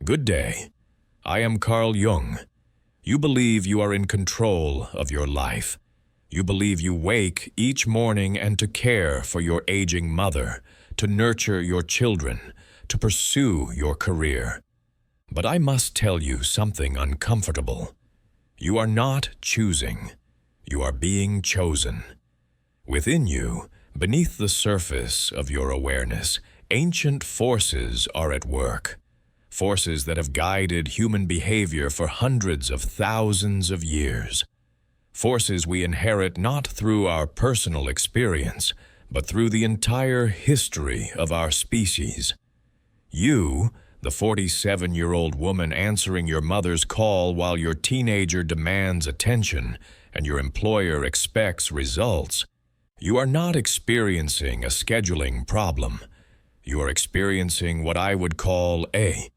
Good day. I am Carl Jung. You believe you are in control of your life. You believe you wake each morning and to care for your aging mother, to nurture your children, to pursue your career. But I must tell you something uncomfortable. You are not choosing. You are being chosen. Within you, beneath the surface of your awareness, ancient forces are at work. Forces that have guided human behavior for hundreds of thousands of years. Forces we inherit not through our personal experience, but through the entire history of our species. You, the 47-year-old woman answering your mother's call while your teenager demands attention and your employer expects results, you are not experiencing a scheduling problem. You are experiencing what I would call a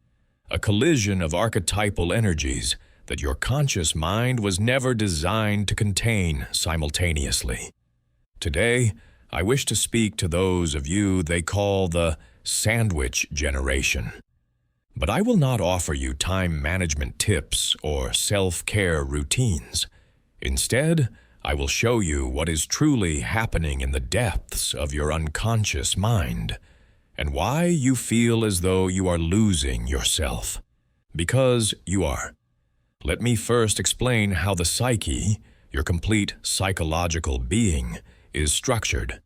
collision of archetypal energies that your conscious mind was never designed to contain simultaneously. Today, I wish to speak to those of you they call the sandwich generation. But I will not offer you time management tips or self-care routines. Instead, I will show you what is truly happening in the depths of your unconscious mind, and why you feel as though you are losing yourself. Because you are. Let me first explain how the psyche, your complete psychological being, is structured.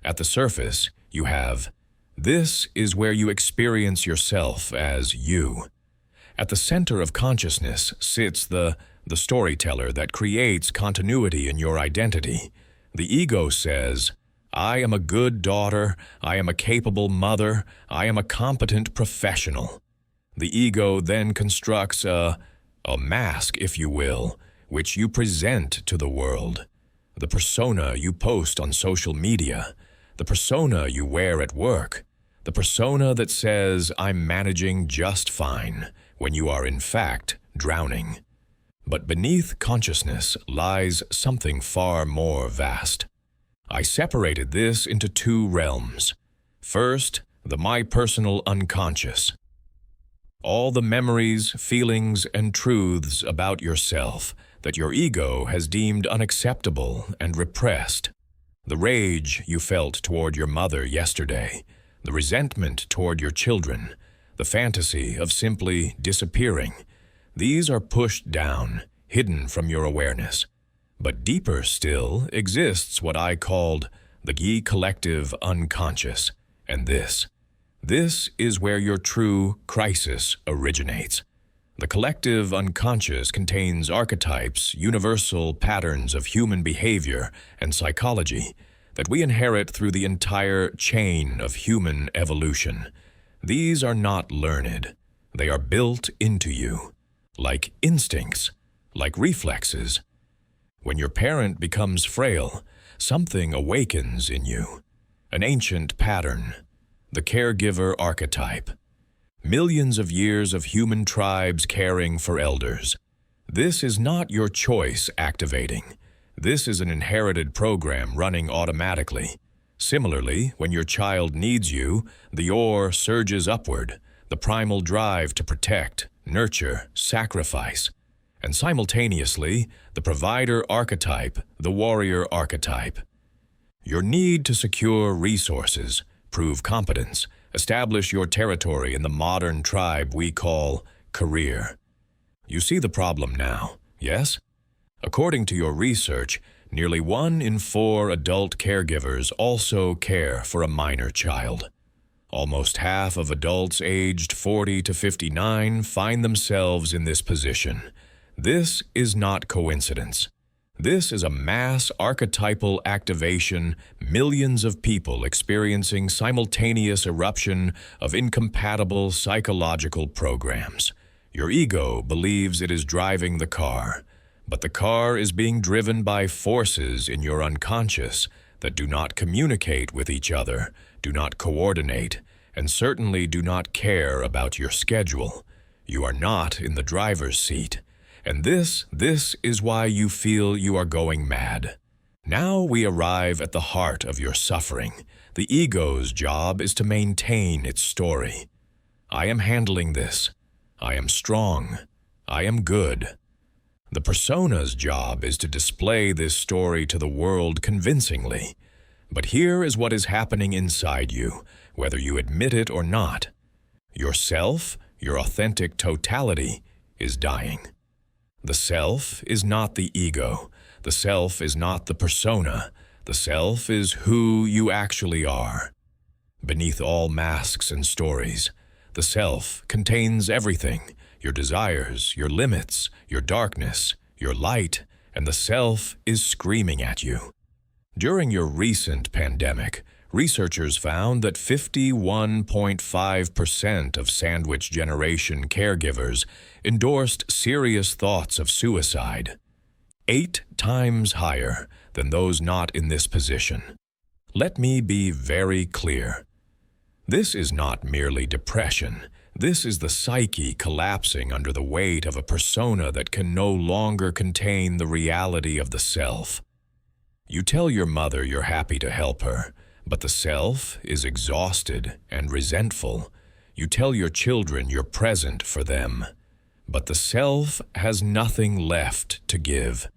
At the surface, you have, this is where you experience yourself as you. At the center of consciousness sits the storyteller that creates continuity in your identity. The ego says, I am a good daughter, I am a capable mother, I am a competent professional. The ego then constructs a mask, if you will, which you present to the world. The persona you post on social media, the persona you wear at work, the persona that says, I'm managing just fine, when you are in fact drowning. But beneath consciousness lies something far more vast. I separated this into two realms. First, the my personal unconscious. All the memories, feelings, and truths about yourself that your ego has deemed unacceptable and repressed. The rage you felt toward your mother yesterday, the resentment toward your children, the fantasy of simply disappearing. These are pushed down, hidden from your awareness. But deeper still exists what I called the collective unconscious, and this is where your true crisis originates. The collective unconscious contains archetypes, universal patterns of human behavior and psychology that we inherit through the entire chain of human evolution. These are not learned. They are built into you, like instincts, like reflexes. When your parent becomes frail, something awakens in you. An ancient pattern, the caregiver archetype. Millions of years of human tribes caring for elders. This is not your choice activating. This is an inherited program running automatically. Similarly, when your child needs you, the ore surges upward, the primal drive to protect, nurture, sacrifice. And simultaneously, the provider archetype, the warrior archetype. Your need to secure resources, prove competence, establish your territory in the modern tribe we call career. You see the problem now, yes? According to your research, nearly 1 in 4 adult caregivers also care for a minor child. Almost half of adults aged 40 to 59 find themselves in this position. This is not coincidence. This is a mass archetypal activation, millions of people experiencing simultaneous eruption of incompatible psychological programs. Your ego believes it is driving the car, but the car is being driven by forces in your unconscious that do not communicate with each other, do not coordinate, and certainly do not care about your schedule. You are not in the driver's seat. And this is why you feel you are going mad. Now we arrive at the heart of your suffering. The ego's job is to maintain its story. I am handling this. I am strong. I am good. The persona's job is to display this story to the world convincingly. But here is what is happening inside you, whether you admit it or not. Yourself, your authentic totality, is dying. The self is not the ego. The self is not the persona. The self is who you actually are. Beneath all masks and stories, the self contains everything: your desires, your limits, your darkness, your light, and the self is screaming at you. During your recent pandemic, researchers found that 51.5% of sandwich generation caregivers endorsed serious thoughts of suicide, 8 times higher than those not in this position. Let me be very clear. This is not merely depression. This is the psyche collapsing under the weight of a persona that can no longer contain the reality of the self. You tell your mother you're happy to help her, but the self is exhausted and resentful. You tell your children you're present for them, but the self has nothing left to give.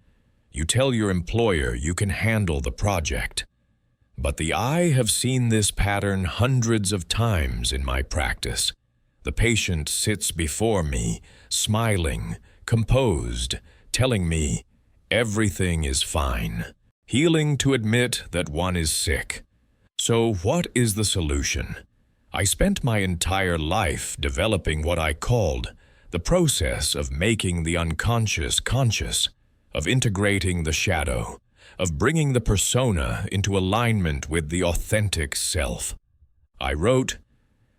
You tell your employer you can handle the project. But I have seen this pattern hundreds of times in my practice. The patient sits before me, smiling, composed, telling me everything is fine, healing to admit that one is sick. So what is the solution? I spent my entire life developing what I called the process of making the unconscious conscious, of integrating the shadow, of bringing the persona into alignment with the authentic self. I wrote,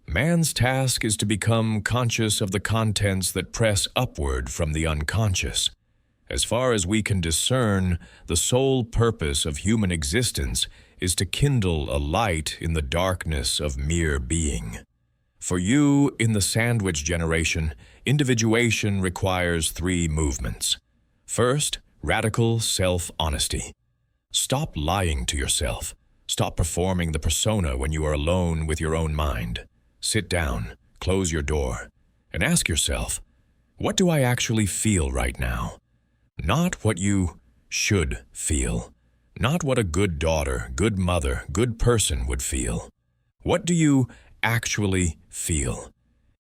"Man's task is to become conscious of the contents that press upward from the unconscious. As far as we can discern, the sole purpose of human existence is to kindle a light in the darkness of mere being. For you, in the sandwich generation, individuation requires 3 movements. First, radical self-honesty. Stop lying to yourself. Stop performing the persona when you are alone with your own mind. Sit down, close your door, and ask yourself, what do I actually feel right now? Not what you should feel. Not what a good daughter, good mother, good person would feel. What do you actually feel?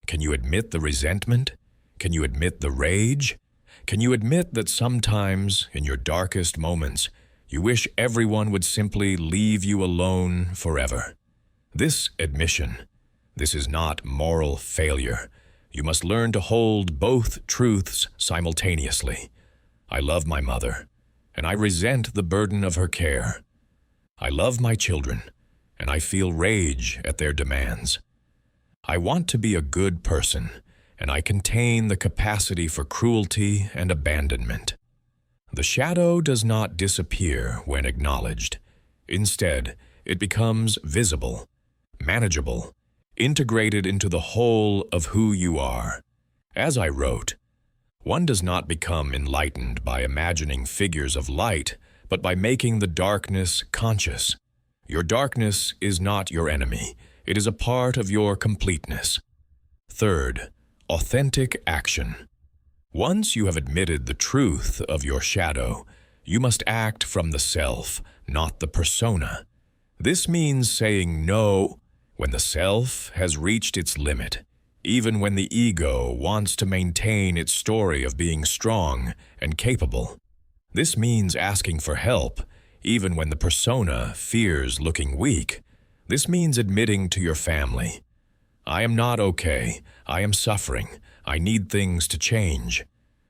Can you admit the resentment? Can you admit the rage? Can you admit that sometimes, in your darkest moments, you wish everyone would simply leave you alone forever? This admission, this is not moral failure. You must learn to hold both truths simultaneously. I love my mother, and I resent the burden of her care. I love my children, and I feel rage at their demands. I want to be a good person, and I contain the capacity for cruelty and abandonment. The shadow does not disappear when acknowledged. Instead, it becomes visible, manageable, integrated into the whole of who you are. As I wrote, one does not become enlightened by imagining figures of light, but by making the darkness conscious. Your darkness is not your enemy. It is a part of your completeness. Third, authentic action. Once you have admitted the truth of your shadow, you must act from the self, not the persona. This means saying no when the self has reached its limit, even when the ego wants to maintain its story of being strong and capable. This means asking for help, even when the persona fears looking weak. This means admitting to your family, I am not okay. I am suffering. I need things to change.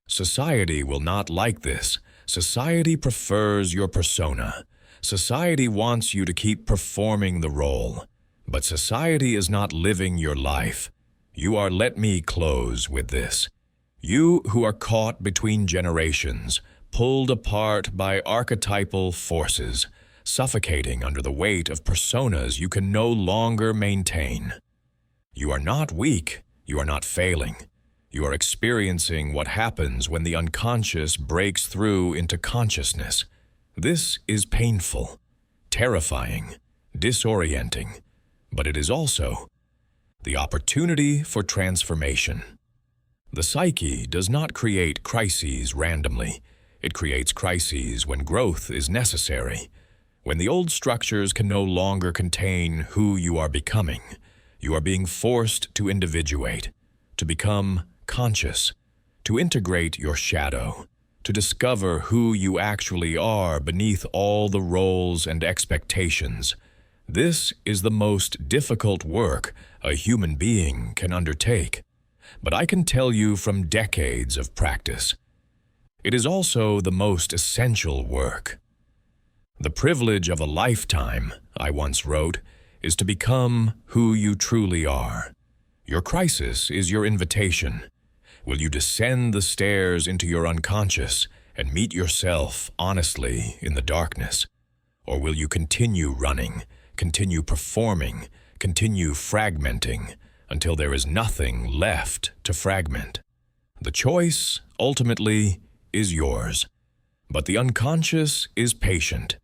Society will not like this. Society prefers your persona. Society wants you to keep performing the role. But society is not living your life. You are, let me close with this. You who are caught between generations, pulled apart by archetypal forces, suffocating under the weight of personas you can no longer maintain. You are not weak. You are not failing. You are experiencing what happens when the unconscious breaks through into consciousness. This is painful, terrifying, disorienting, but it is also the opportunity for transformation. The psyche does not create crises randomly. It creates crises when growth is necessary. When the old structures can no longer contain who you are becoming, you are being forced to individuate, to become conscious, to integrate your shadow, to discover who you actually are beneath all the roles and expectations. This is the most difficult work a human being can undertake, but I can tell you from decades of practice, it is also the most essential work. The privilege of a lifetime, I once wrote, is to become who you truly are. Your crisis is your invitation. Will you descend the stairs into your unconscious and meet yourself honestly in the darkness? Or will you continue running, continue performing, continue fragmenting until there is nothing left to fragment? The choice, ultimately, is yours. But the unconscious is patient.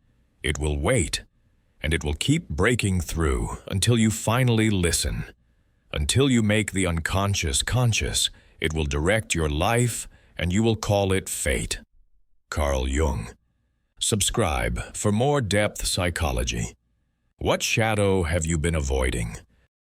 It will wait, and it will keep breaking through until you finally listen. Until you make the unconscious conscious, it will direct your life, and you will call it fate. Carl Jung. Subscribe for more depth psychology. What shadow have you been avoiding?